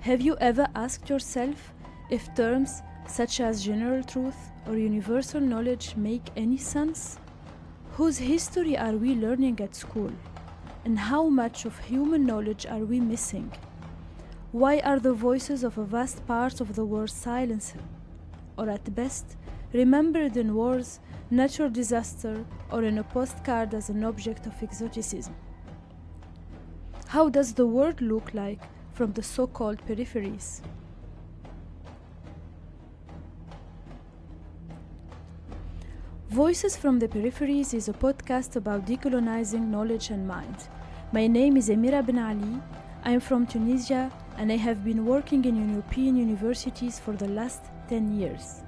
Have you ever asked yourself if terms such as general truth or universal knowledge make any sense? Whose history are we learning at school? And how much of human knowledge are we missing? Why are the voices of a vast part of the world silenced? Or at best, remembered in wars, natural disaster, or in a postcard as an object of exoticism? How does the world look like from the so-called peripheries? Voices from the Peripheries is a podcast about decolonizing knowledge and mind. My name is Emira Ben Ali. I am from Tunisia and I have been working in European universities for the last 10 years.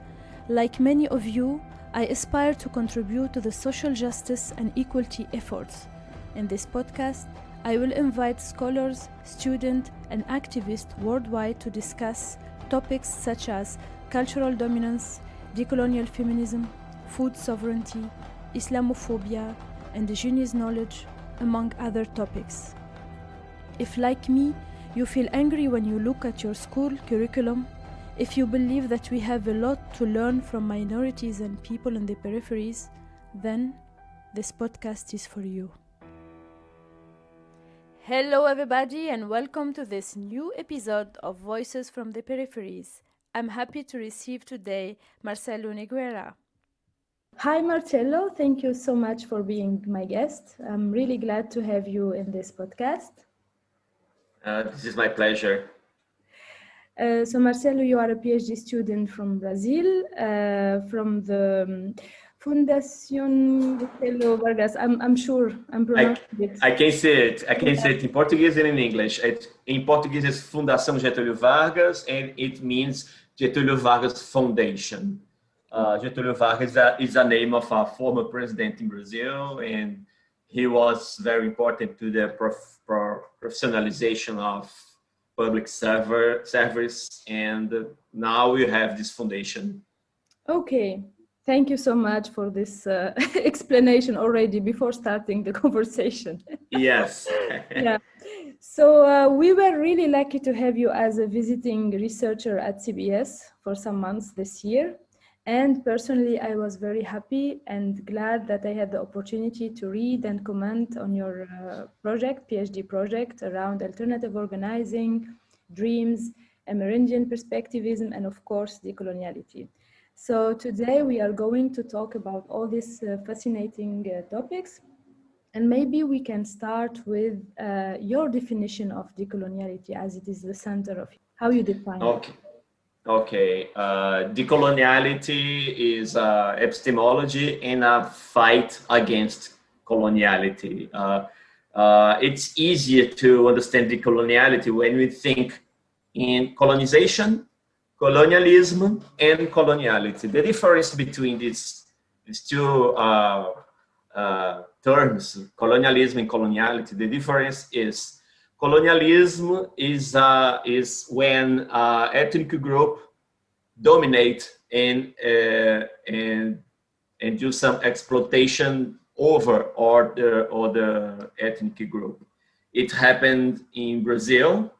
Like many of you, I aspire to contribute to the social justice and equality efforts. In this podcast, I will invite scholars, students, and activists worldwide to discuss topics such as cultural dominance, decolonial feminism, food sovereignty, Islamophobia, indigenous knowledge, among other topics. If, like me, you feel angry when you look at your school curriculum, if you believe that we have a lot to learn from minorities and people in the peripheries, then this podcast is for you. Hello everybody and welcome to this new episode of Voices from the Peripheries. I'm happy to receive today Marcelo Nogueira. Hi Marcelo, thank you so much for being my guest. I'm really glad to have you in this podcast. This is my pleasure. So Marcelo, you are a PhD student from Brazil, from the Fundación Marcelo Vargas. I'm sure I'm pronouncing it. I can say it. I can say it in Portuguese and in English. In Portuguese, it's Fundação Getúlio Vargas, and it means Getúlio Vargas Foundation. Getúlio Vargas is a name of a former president in Brazil, and he was very important to the professionalization of public service, and now we have this foundation. Okay, thank you so much for this explanation already before starting the conversation. Yes. Yeah. So we were really lucky to have you as a visiting researcher at CBS for some months this year. And personally, I was very happy and glad that I had the opportunity to read and comment on your PhD project around alternative organizing, dreams, Amerindian perspectivism, and of course, decoloniality. So today we are going to talk about all these fascinating topics. And maybe we can start with your definition of decoloniality, as it is the center of how you define it. Okay, decoloniality is epistemology and a fight against coloniality. It's easier to understand decoloniality when we think in colonization, colonialism, and coloniality. The difference between these two terms, colonialism and coloniality, the difference is colonialism is when ethnic group dominate and do some exploitation over the ethnic group. It happened in Brazil,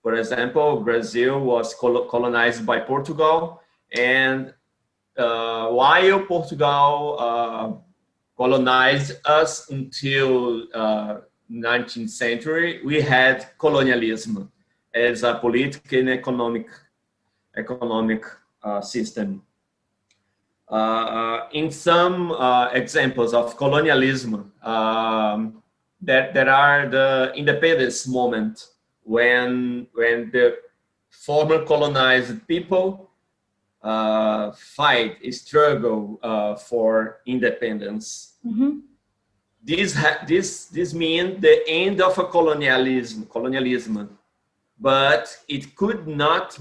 for example. Brazil was colonized by Portugal, and while Portugal colonized us until 19th century, we had colonialism as a political and economic system. In some examples of colonialism, there are the independence moment when the former colonized people struggle for independence. Mm-hmm. This means the end of a colonialism, but it could not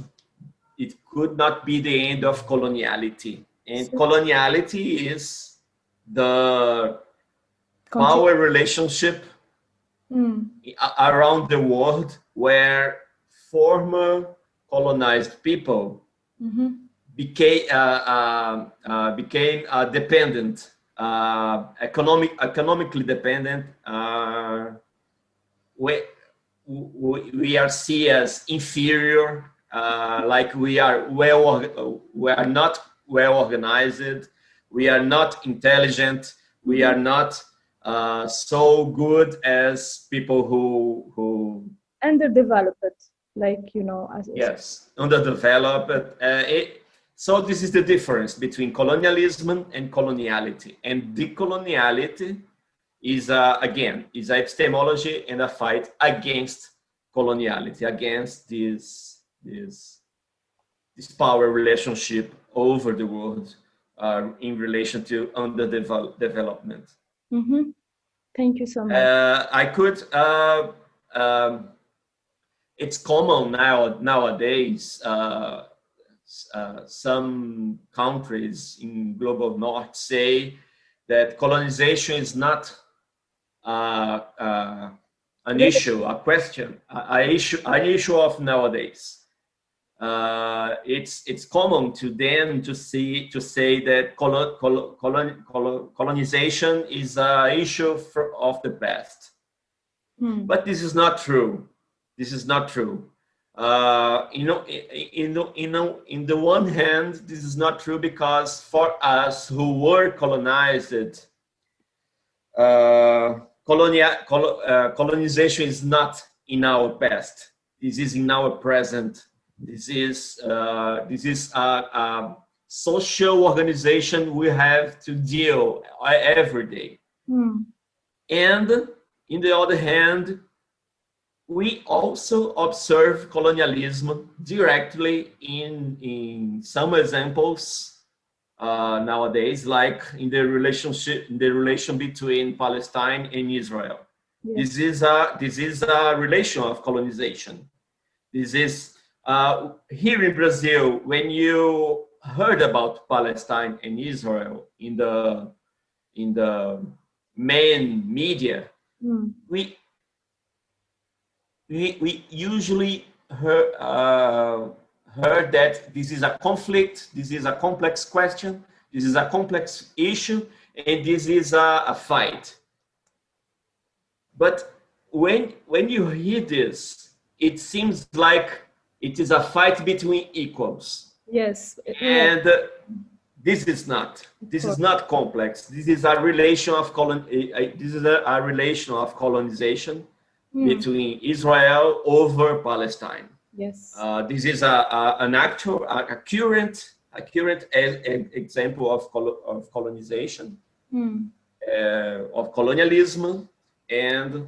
be the end of coloniality. And coloniality is the power relationship around the world where former colonized people became dependent. Economically dependent, we are seen as inferior, like we are not well organized, we are not intelligent, we are not so good as people who underdeveloped, like, as yes, underdeveloped. So this is the difference between colonialism and coloniality. And decoloniality is again is a epistemology and a fight against coloniality, against this power relationship over the world in relation to underdevelopment. Mm-hmm. Thank you so much. I could. It's common nowadays. Some countries in global north say that colonization is not an issue, a question, an issue of nowadays. It's common to them to say that colonization is an issue of the past, but this is not true. This is not true. In the one hand, this is not true because for us who were colonized, colonization is not in our past. This is in our present. This is a social organization we have to deal every day. And in the other hand, we also observe colonialism directly in some examples nowadays, like in the relation between Palestine and Israel. Yes. This is a relation of colonization. This is here in Brazil, when you heard about Palestine and Israel in the main media, we usually heard that this is a conflict, this is a complex question, this is a complex issue, and this is a fight. But when you hear this, it seems like it is a fight between equals. Yes. And this is not. This is not complex. This is a relation of colonization between Israel over Palestine. Yes. This is a current example of colonization, of colonialism, and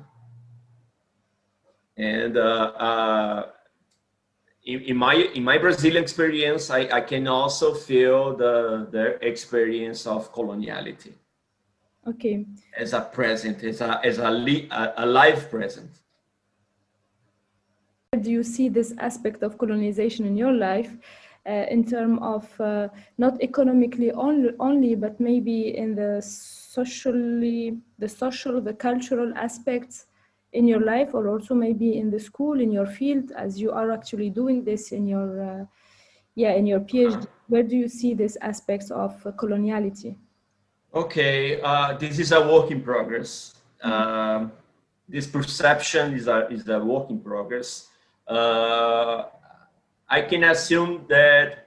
in my Brazilian experience, I can also feel the experience of coloniality. Okay. As a present, as a live present. Do you see this aspect of colonization in your life in terms of not economically only, but maybe in the the cultural aspects in your life, or also maybe in the school, in your field, as you are actually doing this in your in your PhD? Where do you see these aspects of coloniality? Okay, this is a work in progress. This perception is a work in progress. I can assume that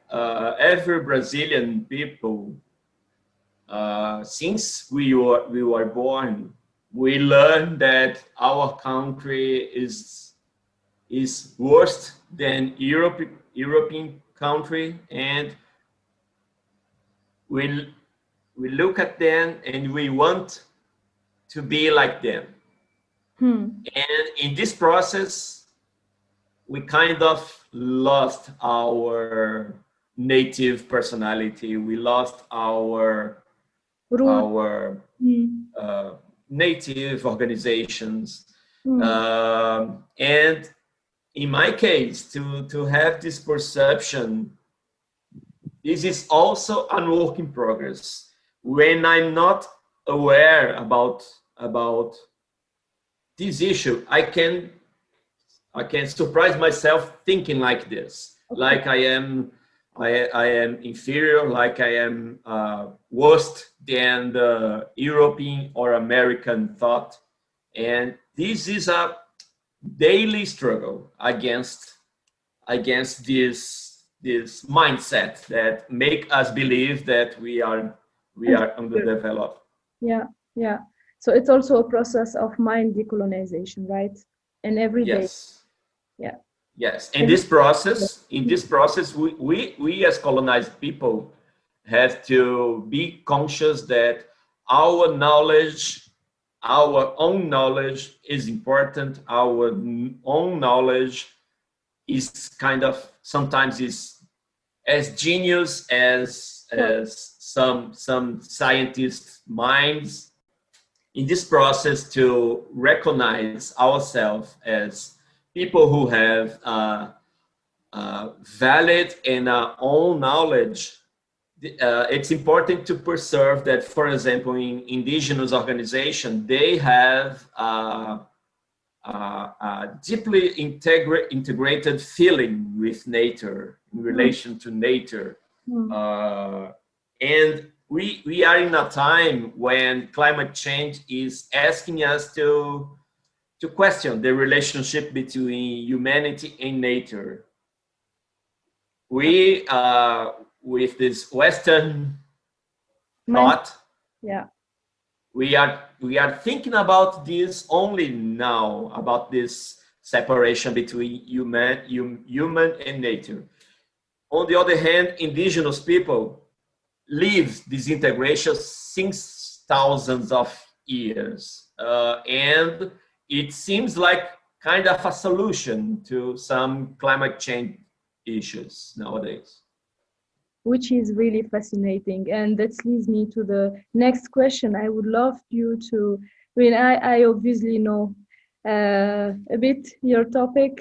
every Brazilian people, since we were born, we learn that our country is worse than European country, and we look at them and we want to be like them. And in this process, we kind of lost our native personality. We lost our native organizations. And in my case, to have this perception, this is also a work in progress. When I'm not aware about this issue, I can surprise myself thinking like this, like I am inferior, like I am worse than the European or American thought, and this is a daily struggle against this mindset that make us believe that we are underdeveloped. Yeah, yeah. So it's also a process of mind decolonization, right? And every day. Yes. Yeah. Yes. And In this process, we as colonized people have to be conscious that our knowledge, our own knowledge is important. Our own knowledge is kind of sometimes is as genius as some scientists' minds. In this process, to recognize ourselves as people who have valid and own knowledge, it's important to preserve that, for example, in indigenous organization, they have deeply integrated feeling with nature, in relation to nature. And we are in a time when climate change is asking us to question the relationship between humanity and nature. We, with this Western thought, yeah, we are thinking about this only now, about this separation between human and nature. On the other hand, indigenous people live this integration since thousands of years, and it seems like kind of a solution to some climate change issues nowadays. which is really fascinating. And that leads me to the next question. I would love you to, I mean, I obviously know a bit your topic,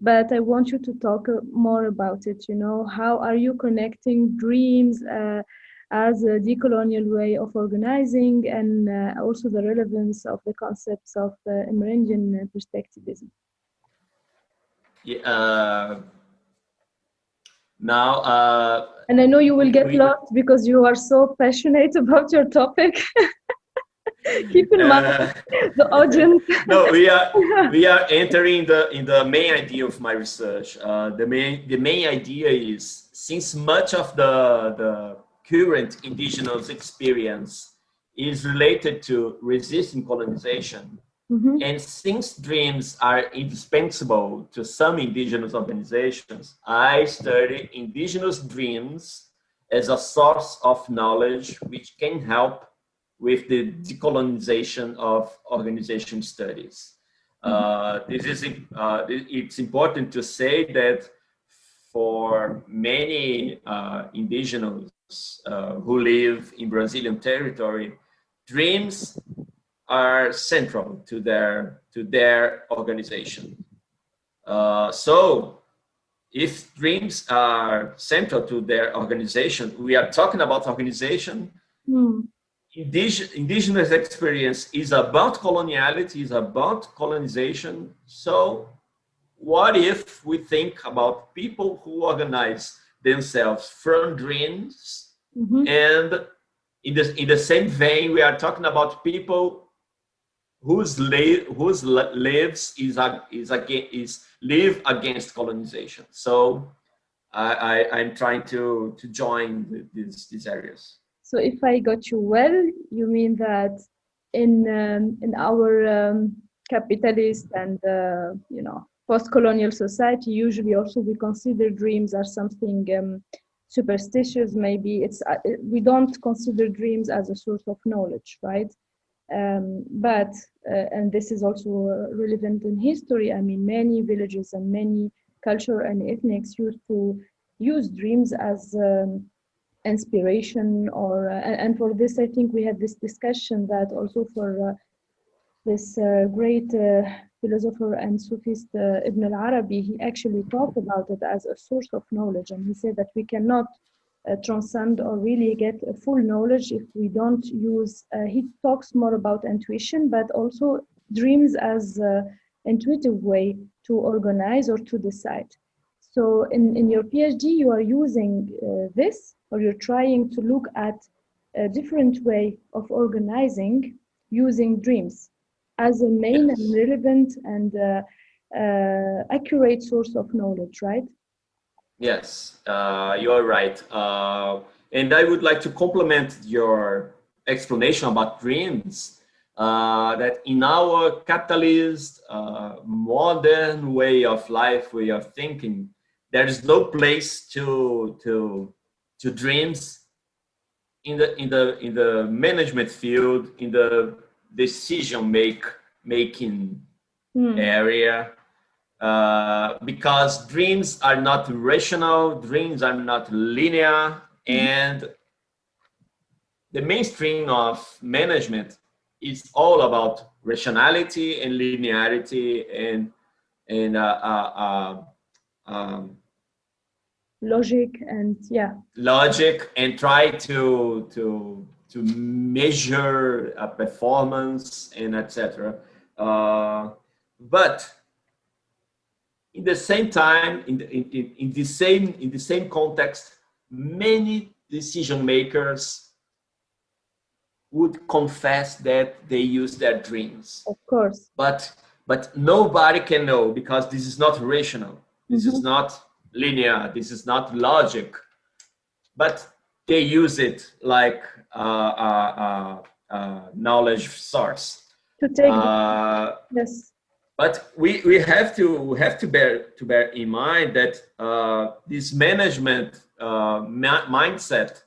but I want you to talk more about it. You know, how are you connecting dreams as a decolonial way of organizing, and also the relevance of the concepts of Amerindian perspectivism? Yeah, now, and I know you will get lost because you are so passionate about your topic. Keep in mind the audience. No, we are entering in the main idea of my research. The main idea is, since much of the current indigenous experience is related to resisting colonization, and since dreams are indispensable to some indigenous organizations, I study indigenous dreams as a source of knowledge which can help with the decolonization of organization studies. It's important to say that for many indigenous who live in Brazilian territory, dreams are central to their organization. So if dreams are central to their organization, we are talking about organization. Indigenous experience is about coloniality, is about colonization. So what if we think about people who organize themselves from dreams, and in the same vein, we are talking about people whose lives live against colonization. So I'm trying to join these areas. So if I got you well, you mean that in our capitalist and post-colonial society, usually also we consider dreams as something superstitious. Maybe we don't consider dreams as a source of knowledge, right? But and this is also relevant in history. I mean, many villages and many culture and ethnics used to use dreams as inspiration, or and for this I think we had this discussion that also for this great philosopher and Sufist Ibn al-Arabi, he actually talked about it as a source of knowledge, and he said that we cannot transcend or really get a full knowledge if we don't use, he talks more about intuition, but also dreams as intuitive way to organize or to decide. So in your PhD, you are using this, or you're trying to look at a different way of organizing using dreams. as a main Yes. and relevant and accurate source of knowledge, right? Yes, you're right. And I would like to complement your explanation about dreams. That in our capitalist, modern way of life, way of thinking, there is no place to dreams in the management field, in the making area, because dreams are not rational, dreams are not linear, and the mainstream of management is all about rationality and linearity and Logic and yeah. logic, and try to measure a performance and etc. But in the same time, in the same context, many decision makers would confess that they use their dreams. Of course. But nobody can know, because this is not rational. This is not linear. This is not logic. But they use it like knowledge source. To take yes. But we have to bear in mind that this management mindset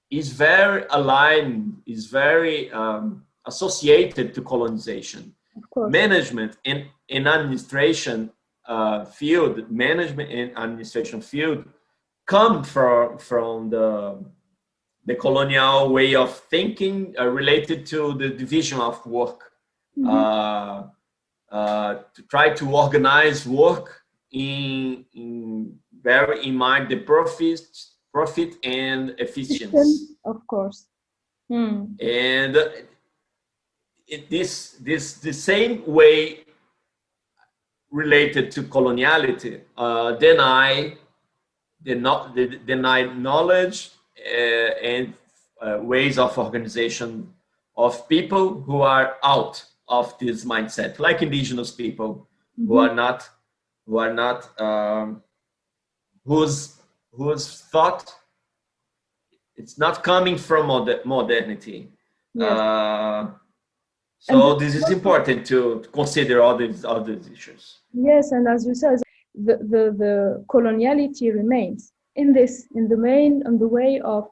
is very aligned, is very associated to colonization. Of course. Management and administration field, management and administration field come from the colonial way of thinking related to the division of work. To try to organize work in bear in mind the profit and efficiency. Of course. And the same way related to coloniality deny knowledge and ways of organization of people who are out of this mindset, like indigenous people who are not whose thought, it's not coming from modernity. Yes. So this is important to consider all these issues. Yes, and as you said, the coloniality remains in the way of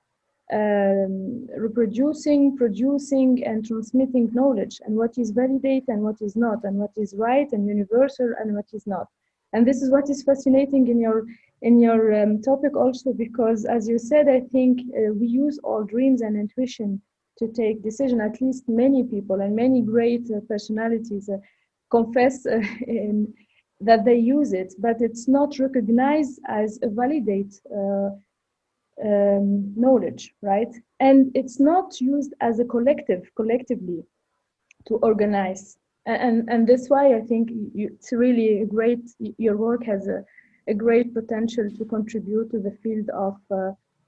reproducing, producing, and transmitting knowledge, and what is validated and what is not, and what is right and universal and what is not. And this is what is fascinating in your topic also, because as you said, I think we use all dreams and intuition to take decision. At least many people and many great personalities confess that they use it, but it's not recognized as a validate knowledge, right? And it's not used as a collectively to organize. And that's why I think it's really great. Your work has a great potential to contribute to the field of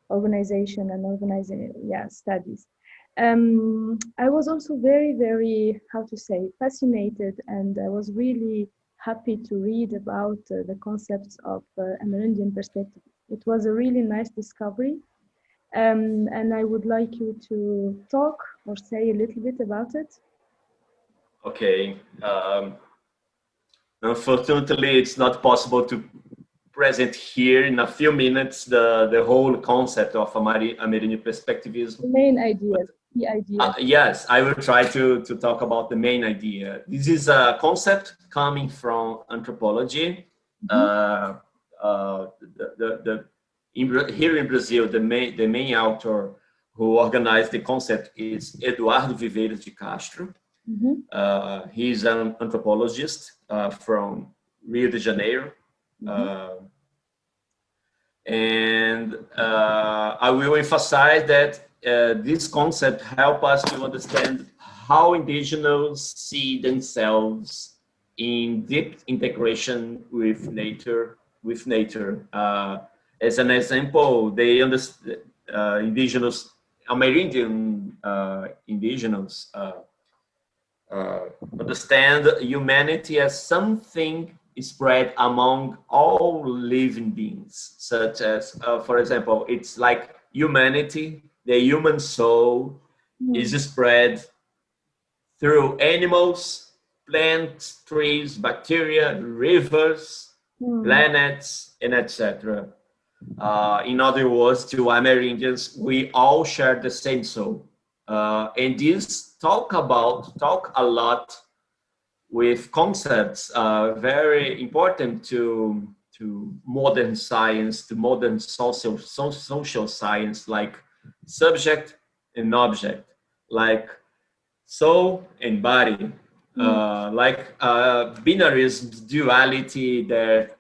organization and organizing studies. I was also very, very, how to say, fascinated, and I was really happy to read about the concepts of Amerindian perspective. It was a really nice discovery, and I would like you to talk or say a little bit about it. Okay. Unfortunately, it's not possible to present here in a few minutes the whole concept of Amerindian perspectivism. The main ideas. The idea. Yes, I will try to talk about the main idea. This is a concept coming from anthropology. Here in Brazil, the main author who organized the concept is Eduardo Viveiros de Castro. He's an anthropologist from Rio de Janeiro. And I will emphasize that this concept helps us to understand how indigenous see themselves in deep integration with nature. As an example, they understand indigenous Amerindian indigenous understand humanity as something spread among all living beings, such as, for example, it's like humanity, the human soul is spread through animals, plants, trees, bacteria, rivers, planets, and etc. In other words, to Amerindians, we all share the same soul. And this talk a lot with concepts very important to modern science, to modern social science, like subject and object, like soul and body, like binarism, duality that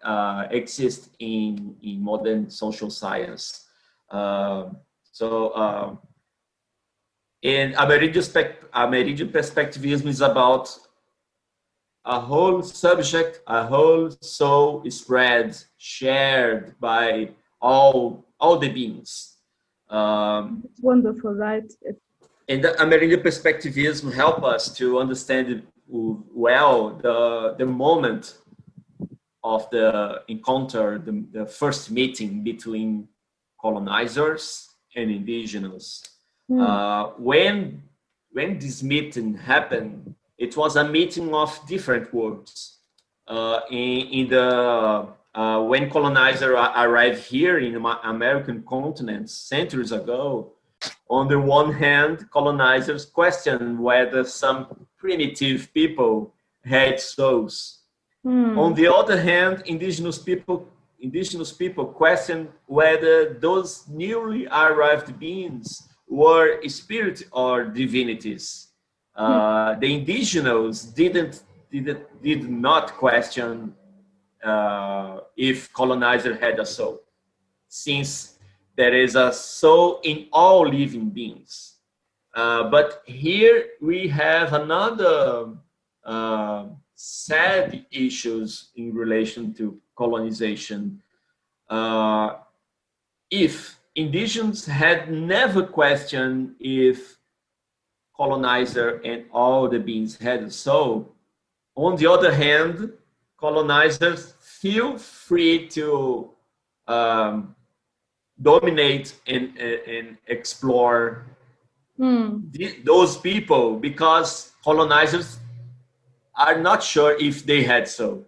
exists in modern social science. And Amerindian perspectivism is about a whole subject, a whole soul spread, shared by all the beings. It's wonderful, right? And the Amerindian perspectivism help us to understand well the moment of the encounter, the first meeting between colonizers and indigenous. When this meeting happened, it was a meeting of different worlds. When colonizer arrived here in the American continent centuries ago, on the one hand, colonizers questioned whether some primitive people had souls. On the other hand, indigenous people questioned whether those newly arrived beings were spirits or divinities. The indigenous did not question if colonizer had a soul, since there is a soul in all living beings. But here we have another sad issues in relation to colonization. If indigenous had never questioned if colonizer and all the beings had a soul, on the other hand, colonizers feel free to dominate and explore those people, because colonizers are not sure if they had soul.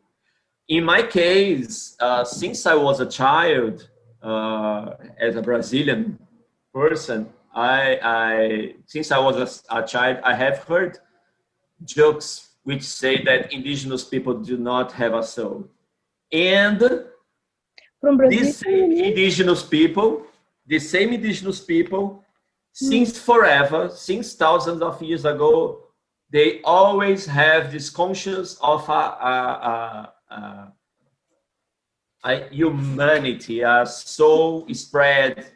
In my case, since I was a child, as a Brazilian person, since I was a child, I have heard jokes which say that indigenous people do not have a soul. And from Brazil, these same indigenous people, since forever, since thousands of years ago, they always have this conscience of a humanity, a soul spread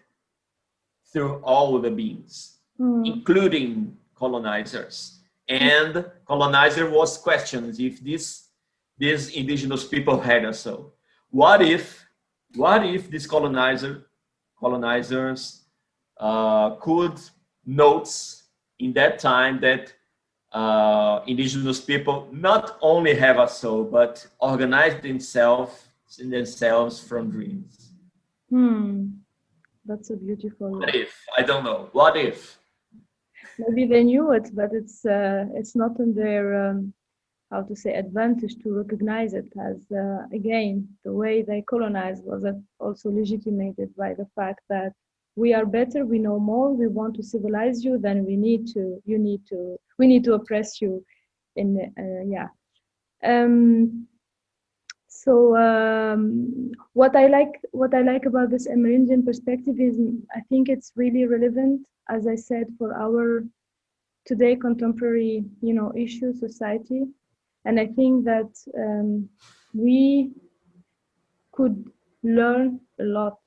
through all the beings, including colonizers. And colonizer was questioned if these indigenous people had a soul. What if these colonizers could note in that time that indigenous people not only have a soul, but organize themselves from dreams? That's a beautiful. What if? I don't know. What if? Maybe they knew it, but it's not in their how to say advantage to recognize it, as again, the way they colonized was also legitimated by the fact that we are better, we know more, we want to civilize you, then we need to oppress you. So what I like about this Amerindian perspective is, I think it's really relevant, as I said, for our today contemporary, issue society, and I think that we could learn a lot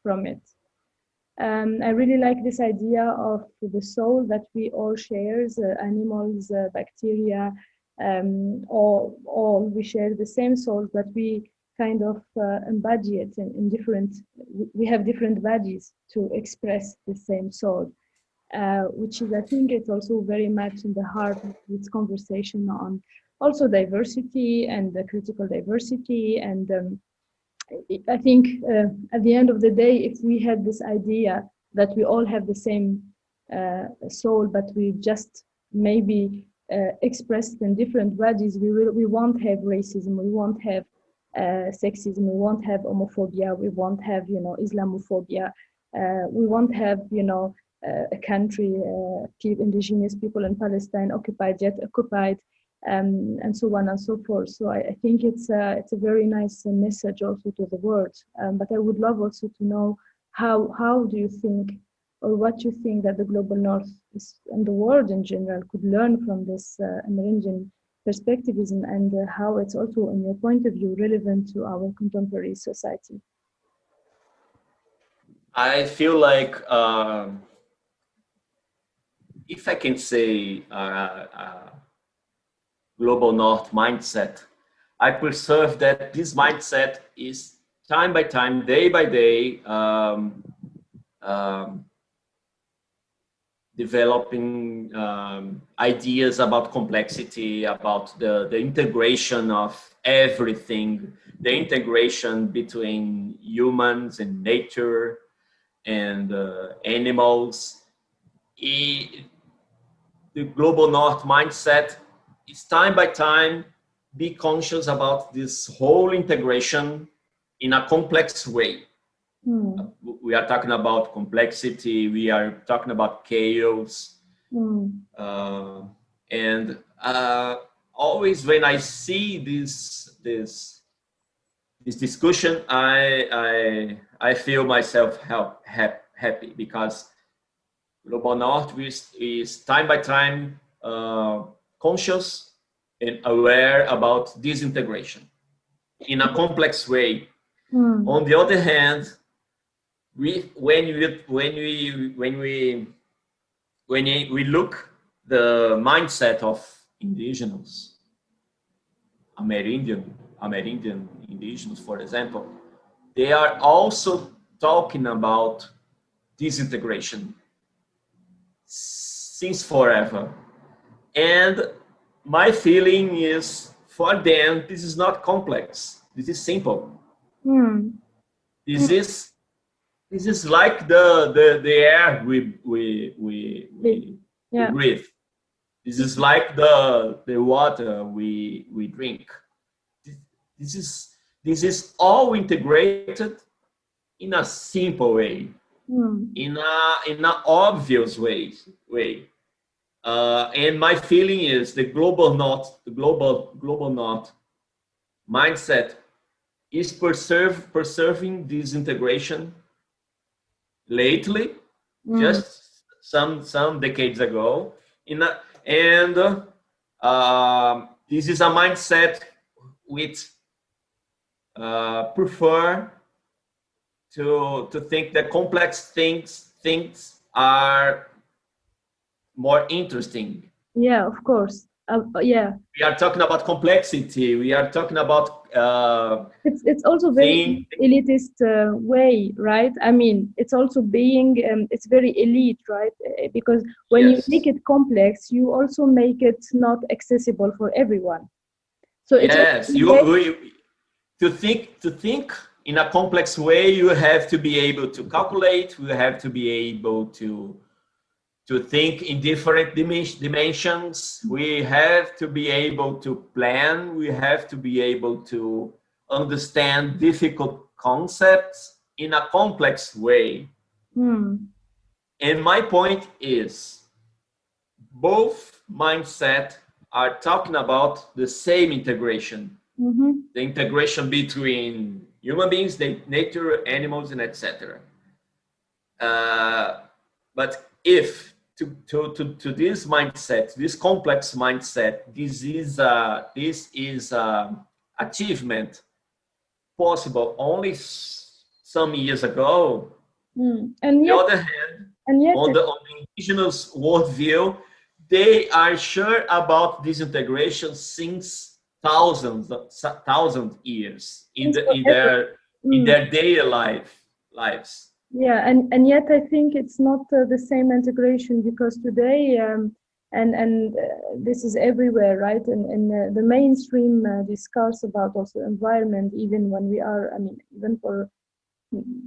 from it. I really like this idea of the soul that we all share, animals, bacteria, all we share the same soul, but we kind of embody it in different, we have different bodies to express the same soul. which is, I think, it's also very much in the heart of this conversation on also diversity and the critical diversity. And I think at the end of the day, if we had this idea that we all have the same soul, but we just maybe expressed in different ways, we won't have racism, we won't have sexism, we won't have homophobia, we won't have, Islamophobia, we won't have, a country, indigenous people in Palestine occupied yet occupied, and so on and so forth. So I think it's a very nice message also to the world. But I would love also to know how do you think, or what you think that the global North and the world in general could learn from this Amerindian perspectivism, and how it's also, in your point of view, relevant to our contemporary society. I feel like, if I can say, global North mindset, I perceive that this mindset is time by time, day by day, developing ideas about complexity, about the integration of everything, the integration between humans and nature and animals. The global North mindset is time by time be conscious about this whole integration in a complex way. We are talking about complexity, we are talking about chaos. And always when I see this discussion, I feel myself happy, because Global North is time by time conscious and aware about this integration in a complex way. On the other hand, when we look the mindset of indigenous, Amerindian indigenous, for example, they are also talking about disintegration since forever. And my feeling is, for them, this is not complex. This is simple. This is like the air we breathe. This is like the water we drink. This is all integrated in a simple way, in an obvious way. And my feeling is the global North mindset is preserving this integration lately, just some decades ago. This is a mindset which prefer to think that complex things are more interesting. Yeah, of course. Yeah. We are talking about complexity. We are talking about it's also very elitist way, right? I mean, it's also being it's very elite, right? Because when you make it complex, you also make it not accessible for everyone. So it's to think in a complex way, you have to be able to calculate. You have to be able to think in different dimensions. We have to be able to plan. We have to be able to understand difficult concepts in a complex way. And my point is, both mindset are talking about the same integration, the integration between human beings, nature, animals, and etc. But if to this mindset, this complex mindset, this is achievement possible only some years ago. On the other hand, on the indigenous worldview, they are sure about this integration since thousand years in their daily lives. Yeah, and yet I think it's not the same integration, because today this is everywhere, right? And the mainstream discourse about also environment, even when we are, I mean, even for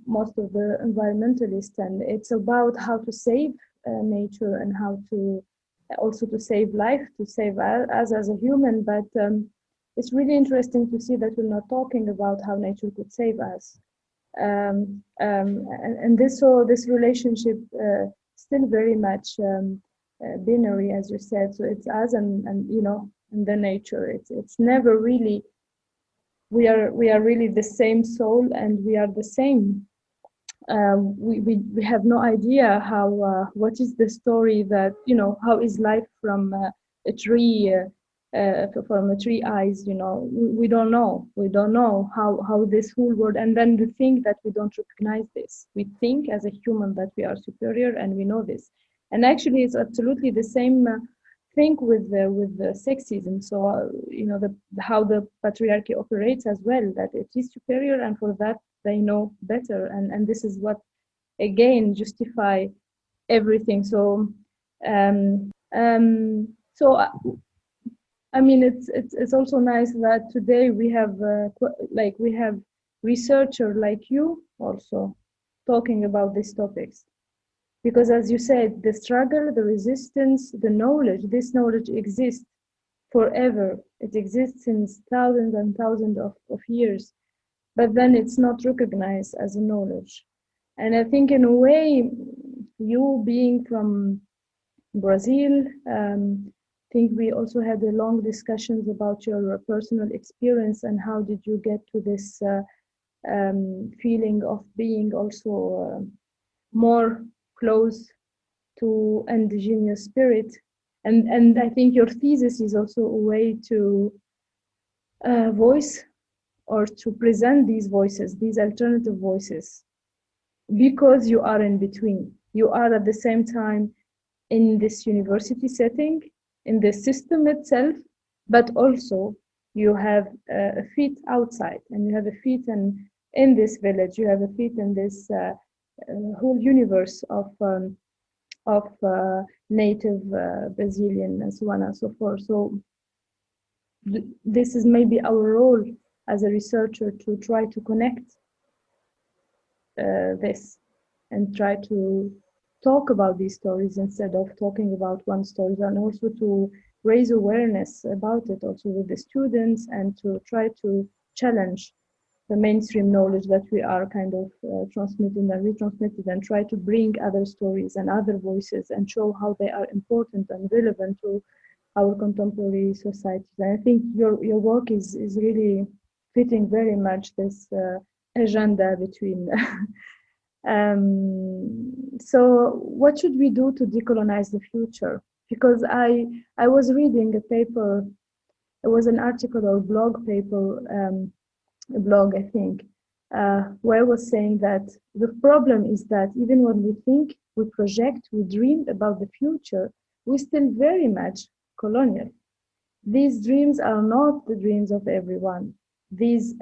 most of the environmentalists, and it's about how to save nature and how to also to save life, to save us as a human. But it's really interesting to see that we're not talking about how nature could save us. And this relationship still very much binary, as you said. So it's us and you know, and the nature. It's never really we are really the same soul, and we are the same. We have no idea how what is the story that, you know, how is life from a tree from a tree eyes, you know. We don't know how this whole world, and then the thing that we don't recognize this, we think as a human that we are superior and we know this, and actually it's absolutely the same thing with the sexism. So you know, how the patriarchy operates as well, that it is superior, and for that they know better, and this is what again justify everything. So so I mean, it's also nice that today we have like we have researcher like you also talking about these topics, because as you said, the struggle, the resistance, the knowledge, this knowledge exists forever. It exists since thousands and thousands of years, but then it's not recognized as a knowledge. And I think in a way, you being from Brazil, I think we also had a long discussions about your personal experience and how did you get to this feeling of being also more close to indigenous spirit. And I think your thesis is also a way to voice or to present these voices, these alternative voices, because you are in between. You are at the same time in this university setting, in the system itself, but also you have a feet outside, and you have a feet in this village, you have a feet in this whole universe of native Brazilian and so on and so forth. So this is maybe our role as a researcher, to try to connect this and try to talk about these stories instead of talking about one story, and also to raise awareness about it also with the students, and to try to challenge the mainstream knowledge that we are kind of transmitting and retransmitted, and try to bring other stories and other voices and show how they are important and relevant to our contemporary society. And I think your work is really fitting very much this agenda between so what should we do to decolonize the future? Because I was reading a paper, it was an article or blog paper, a blog I think, where I was saying that the problem is that even when we think, we project, we dream about the future, we're still very much colonial. These dreams are not the dreams of everyone. These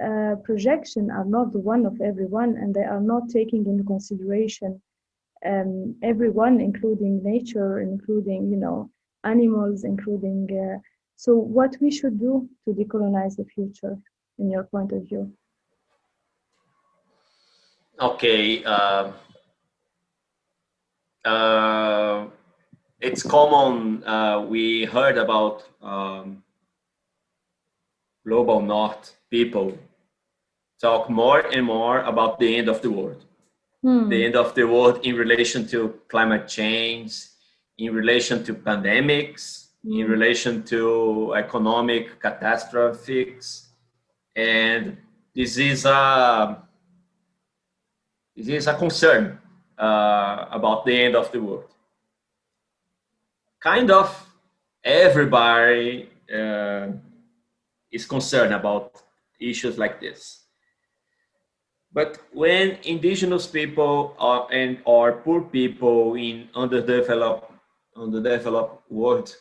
projections are not the one of everyone, and they are not taking into consideration everyone, including nature, including, you know, animals, including. So, what we should do to decolonize the future, in your point of view? Okay. It's common. We heard about global north people talk more and more about the end of the world. The end of the world in relation to climate change, in relation to pandemics, in relation to economic catastrophes. And this is a concern about the end of the world. Kind of everybody is concerned about issues like this. But when indigenous people or poor people in underdeveloped world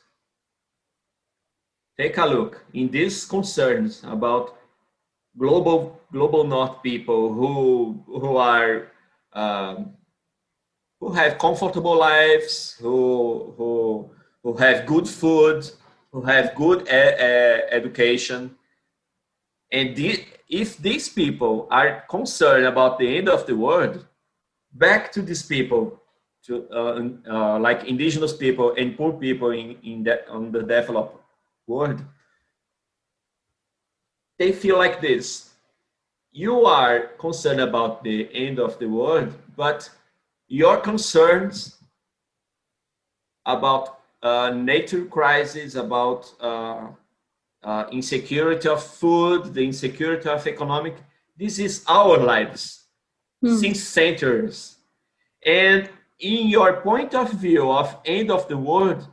take a look in these concerns about global north people who are who have comfortable lives, who have good food, who have good education. And if these people are concerned about the end of the world, back to these people, to like indigenous people and poor people on the developed world, they feel like this. You are concerned about the end of the world, but your concerns about nature crisis, about insecurity of food, the insecurity of economic, this is our lives since centuries. And in your point of view of end of the world,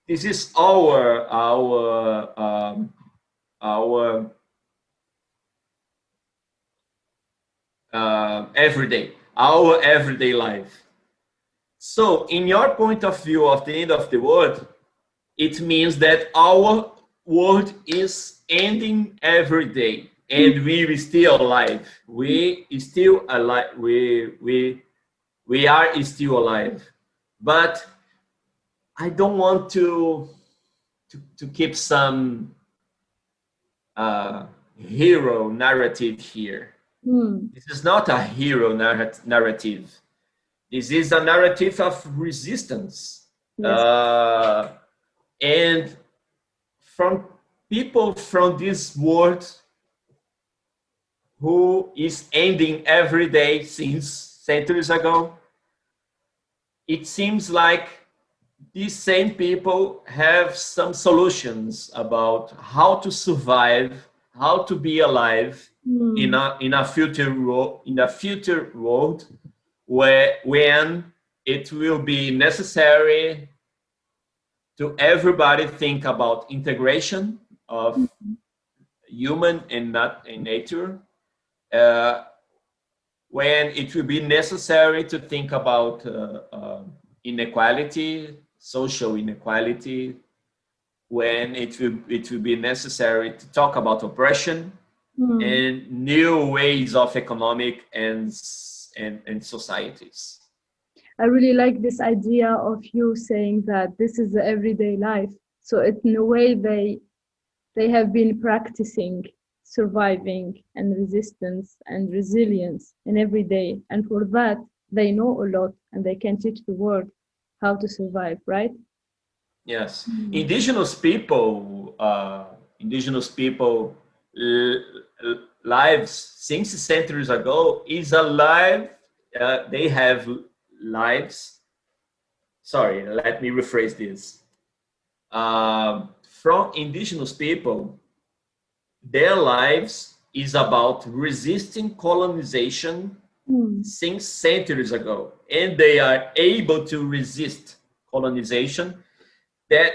this is our our everyday life. So, in your point of view of the end of the world, it means that our world is ending every day, and we are still alive. We still alive. We are still alive. But I don't want to keep some hero narrative here. This is not a hero narrative. This is a narrative of resistance. Yes. And from people from this world who is ending every day since centuries ago, it seems like these same people have some solutions about how to survive, how to be alive in a future world when it will be necessary to everybody think about integration of human and not in nature, when it will be necessary to think about inequality, social inequality, when it will be necessary to talk about oppression and new ways of economic and societies. I really like this idea of you saying that this is the everyday life. So in a way, they have been practicing surviving and resistance and resilience in every day. And for that, they know a lot and they can teach the world how to survive, right? Yes. Indigenous people lives since centuries ago is alive. They have lives. Sorry, let me rephrase this. From indigenous people, their lives is about resisting colonization since centuries ago, and they are able to resist colonization. That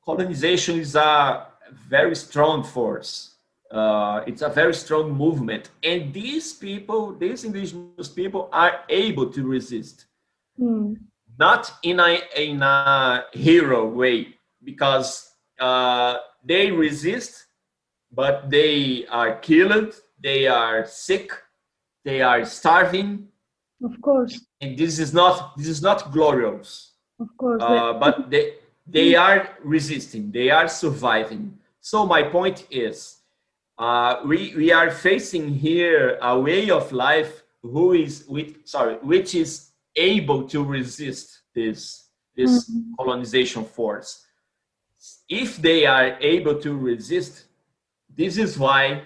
colonization is a very strong force. It's a very strong movement, and these people, these indigenous people, are able to resist. Not in a hero way, because they resist, but they are killed, they are sick, they are starving. Of course. And this is not glorious. Of course. But they are resisting, they are surviving. So my point is, we are facing here a way of life which is able to resist this colonization force. If they are able to resist, this is why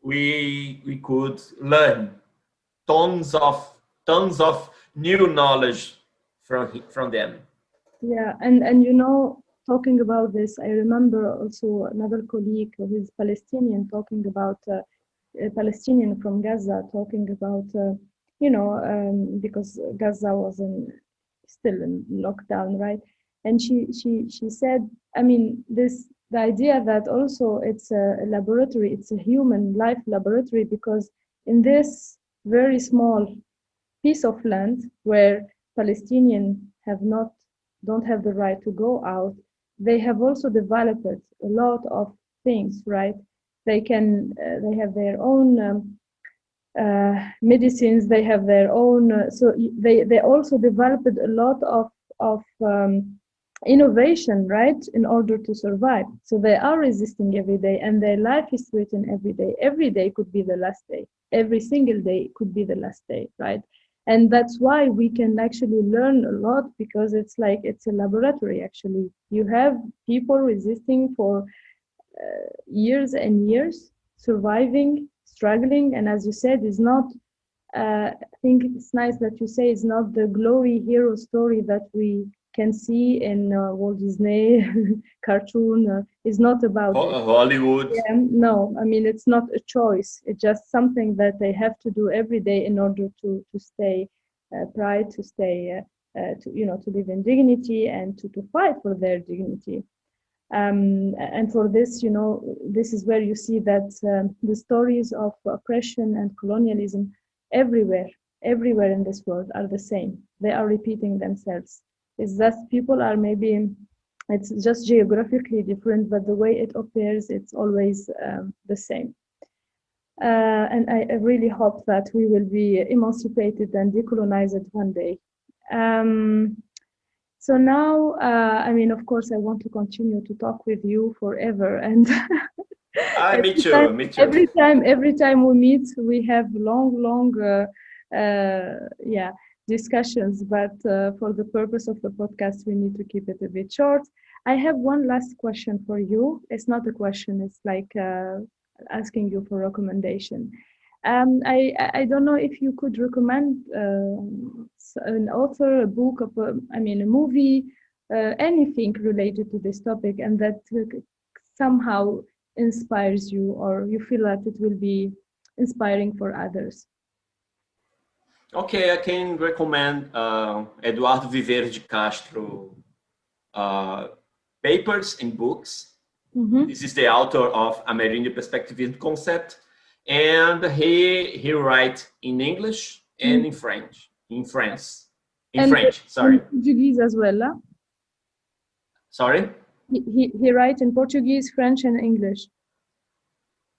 we could learn tons of new knowledge from them. Yeah, and you know, talking about this, I remember also another colleague who is Palestinian talking about a Palestinian from Gaza talking about because Gaza was still in lockdown, right? And she said, I mean, the idea that also it's a laboratory, it's a human life laboratory, because in this very small piece of land where Palestinians don't have the right to go out, they have also developed a lot of things, right? They have their own medicines. They have their own. So they also developed a lot of innovation, right, in order to survive. So they are resisting every day, and their life is threatened every day. Every day could be the last day. Every single day could be the last day, right? And that's why we can actually learn a lot, because it's like it's a laboratory. Actually, you have people resisting for years and years, surviving, struggling, and as you said, is not. I think it's nice that you say it's not the glory hero story that we can see in Walt Disney cartoon. It's not about it. Hollywood. Yeah, no, I mean it's not a choice. It's just something that they have to do every day in order to stay pride, to stay to live in dignity and to fight for their dignity. And for this, this is where you see that the stories of oppression and colonialism everywhere, everywhere in this world are the same. They are repeating themselves. It's just people are maybe, it's just geographically different, but the way it appears, it's always the same. And I really hope that we will be emancipated and decolonized one day. So now, I mean, of course, I want to continue to talk with you forever. And Me too. Me too. every time we meet, we have long, discussions. But for the purpose of the podcast, we need to keep it a bit short. I have one last question for you. It's not a question. It's like asking you for recommendation. I don't know if you could recommend an author, a book, a movie, anything related to this topic, and that somehow inspires you, or you feel that it will be inspiring for others. Okay, I can recommend Eduardo Viveiro de Castro papers and books. Mm-hmm. This is the author of Amerindian perspectivism concept. And he writes in English and in French, in French, sorry. In Portuguese as well, huh? Sorry? He writes in Portuguese, French, and English.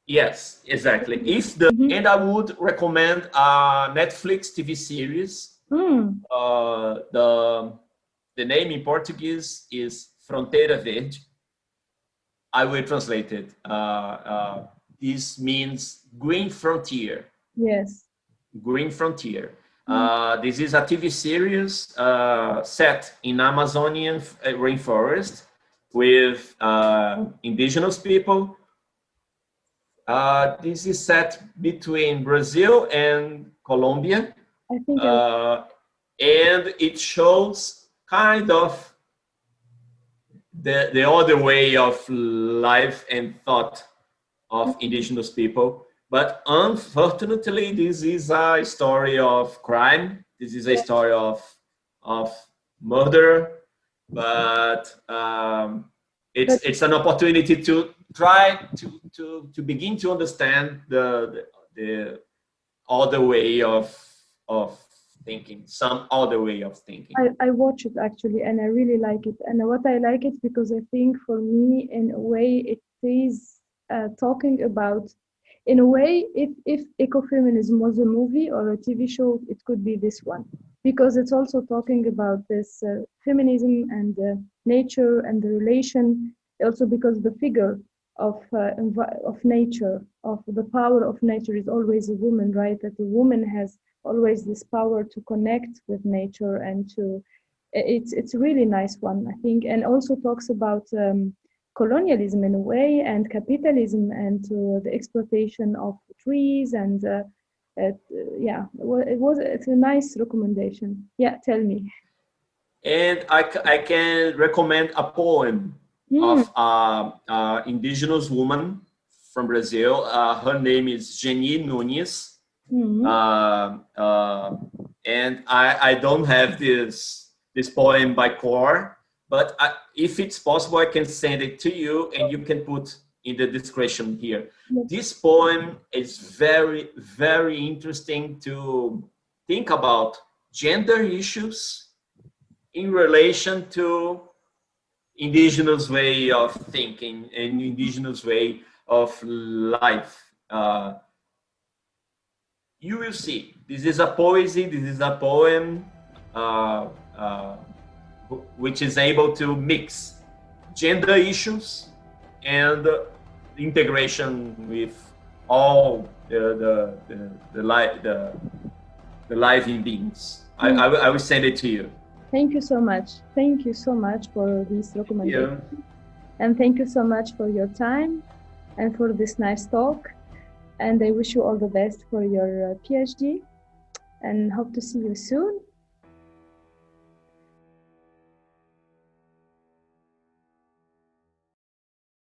Yes, exactly. And I would recommend a Netflix TV series. The name in Portuguese is Fronteira Verde. I will translate it. This means Green Frontier. Yes. Green Frontier. This is a TV series set in Amazonian rainforest with indigenous people. This is set between Brazil and Colombia. I think and it shows kind of the other way of life and thought of indigenous people. But unfortunately, this is a story of crime. This is a story of murder. But it's an opportunity to try to begin to understand the other way of thinking, some other way of thinking. I watch it actually, and I really like it. And what I like it because I think for me, in a way, it is talking about, in a way, if ecofeminism was a movie or a TV show, it could be this one, because it's also talking about this feminism and nature and the relation. Also, because the figure of nature, of the power of nature, is always a woman, right? That the woman has always this power to connect with nature and to. It's a really nice one, I think, and also talks about. Colonialism in a way, and capitalism, and the exploitation of trees, and it's a nice recommendation. Yeah, tell me. And I can recommend a poem of indigenous woman from Brazil. Her name is Geni Nunes. And I don't have this poem by core. But if it's possible, I can send it to you and you can put in the description here. Yes. This poem is very, very interesting to think about gender issues in relation to indigenous way of thinking and indigenous way of life. you will see. This is a poesy, this is a poem which is able to mix gender issues and integration with all the living beings. I will send it to you. Thank you so much. Thank you so much for this recommendation. Yeah. And thank you so much for your time and for this nice talk. And I wish you all the best for your PhD and hope to see you soon.